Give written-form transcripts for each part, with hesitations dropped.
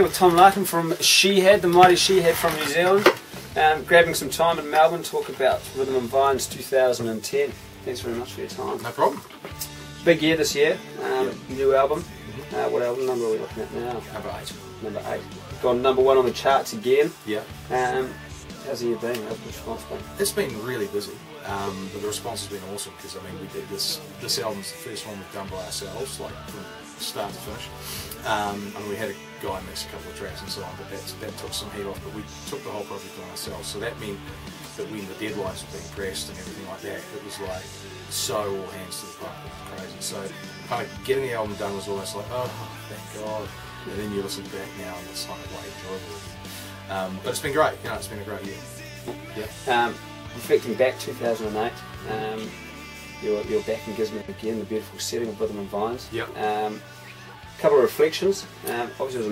here with Tom Larkin from Shihad, the mighty Shihad from New Zealand, grabbing some time in Melbourne to talk about Rhythm and Vines 2010. Thanks very much for your time. No problem. Big year this year, new album. What album number are we looking at now? Number 8. Number 8. Gone number 1 on the charts again. Yeah. How's the year been? How's the response been? It's been really busy, but the response has been awesome because I mean we did this album's the first one we've done by ourselves, like from start to finish. And we had a guy mix a couple of tracks and so on, but that took some heat off. But we took the whole project on ourselves, so that meant that when the deadlines were being pressed and everything like that, it was like so all hands to the pump. It was crazy. So kind of getting the album done was almost like, oh, thank God. And then you listen back now and it's like way enjoyable. But it's been great. You know, it's been a great year. Yeah. Reflecting back 2008, you're back in Gisborne again, the beautiful setting of Rhythm and Vines. Yep. Couple of reflections. Obviously, it was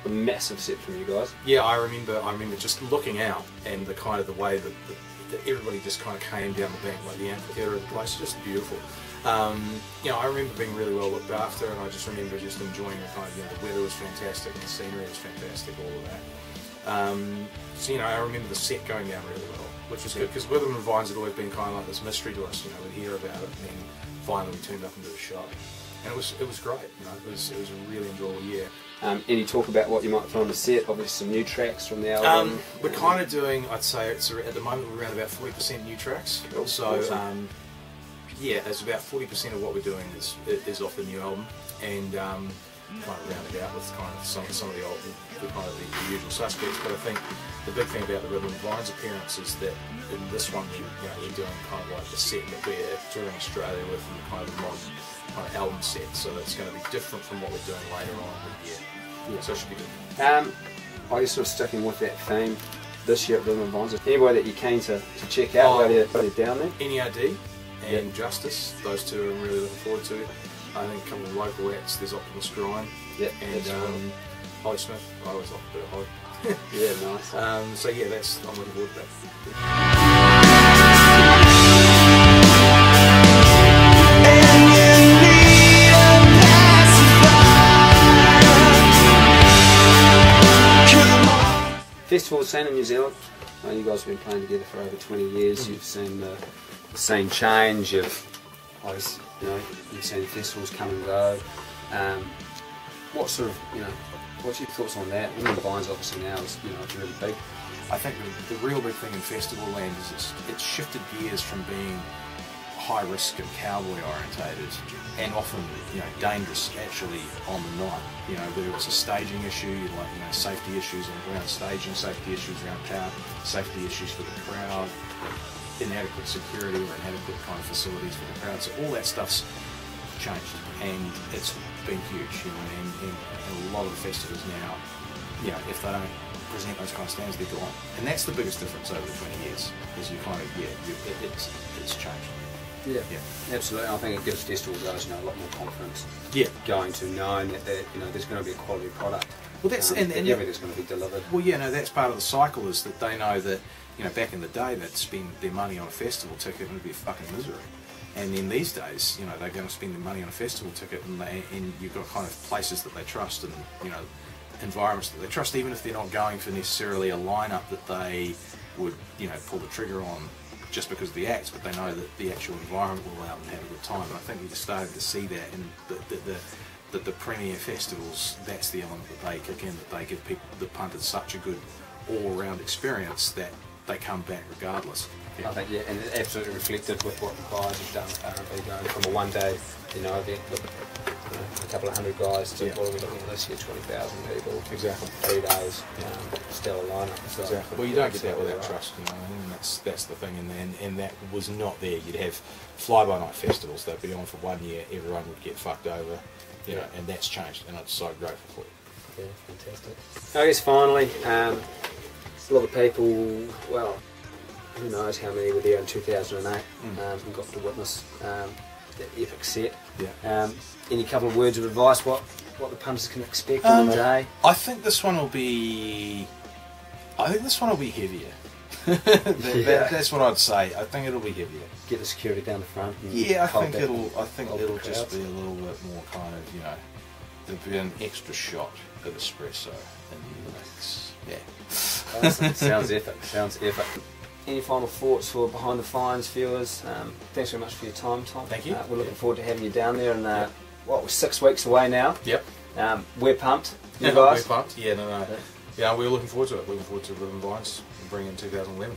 a massive set from you guys. Yeah, I remember just looking out and the kind of the way that everybody just kind of came down the bank, like the amphitheatre of the place, just beautiful. You know, I remember being really well looked after, and I just remember just enjoying the kind of, you know, the weather was fantastic, and the scenery was fantastic, all of that. So you know, I remember the set going down really well, which was good because Rhythm and Vines had always been kind of like this mystery to us. You know, we'd hear about it, and then finally we turned up and did a show. And it was great, you know, it was a really enjoyable year. Any talk about what you might put on the set? Obviously some new tracks from the album. We're kind of doing, I'd say it's at the moment we're around about 40% new tracks. Cool. So awesome. yeah, there's about 40% of what we're doing is off the new album, and kind of rounded out with kind of some of the old, the usual suspects. But I think the big thing about the Rhythm and Vines appearance is that in this one we're doing kind of like the set that we're touring Australia with, and kind of the modern kind of album set, so that's going to be different from what we're doing later on in the year. Yeah. So it should be good. Are you sort of sticking with that theme this year at Rhythm and Vines? Anybody that you're keen to check out while they're down there? NERD and Justice, those two I'm really looking forward to. I think a couple of local acts, there's Optimus Grind and Holly Smith. I always like a bit of Holly. Yeah, nice. So yeah, I'm looking forward to that. Festival scene in New Zealand. You guys have been playing together for over 20 years. You've seen the scene change. You've seen festivals come and go. What sort of, what's your thoughts on that? Rhythm and Vines obviously now is, it's really big. I think the real big thing in festival land is it's shifted gears from being high risk and cowboy orientated and often dangerous actually on the night. Whether it's a staging issue, safety issues around staging, safety issues around power, safety issues for the crowd, inadequate security or inadequate kind of facilities for the crowd. So all that stuff's changed and it's been huge. And a lot of the festivals now, if they don't present those kind of standards, they're gone. And that's the biggest difference over the 20 years. Is you kind of it's changed. Yeah, absolutely. I think it gives festival guys a lot more confidence. Yeah, going to knowing that there's going to be a quality product. Well, that's and everything's going to be delivered. Well, that's part of the cycle is that they know that back in the day they'd spend their money on a festival ticket and it'd be a fucking misery. And then these days, they're going to spend their money on a festival ticket, and you've got kind of places that they trust and environments that they trust, even if they're not going for necessarily a lineup that they would pull the trigger on just because of the acts, but they know that the actual environment will allow them to have a good time. And I think you're starting to see that in the premier festivals. That's the element that they kick in, that they give people, the punters, such a good all-round experience that they come back regardless. I think, and it absolutely reflected with what the guys have done at R&B, going from a one-day, event with a couple of hundred guys to what are we looking at this year, 20,000 people. Exactly. 3 days, still a lineup. So exactly. Well, you don't get that without trust, and that's the thing, and that was not there. You'd have fly-by-night festivals. They'd be on for 1 year, everyone would get fucked over, and that's changed, and I'm so grateful for it. Yeah, fantastic. I guess finally, a lot of people, well, who knows how many were there in 2008 and got to witness that epic set. Yeah. Any couple of words of advice, what the punters can expect on the day? I think this one will be heavier. That's what I'd say. I think it'll be heavier. Get the security down the front. And I think it'll just be a little bit more kind of, there'll be an extra shot of espresso in the mix. Yeah. Awesome. Sounds epic. Sounds epic. Any final thoughts for Behind the Fines viewers? Thanks very much for your time, Tom. Thank you. We're looking forward to having you down there, and we're 6 weeks away now. Yep. We're pumped. You guys? We're pumped. Yeah, no. Yeah, we're looking forward to it. Looking forward to Ribbon Vines and bringing in 2011.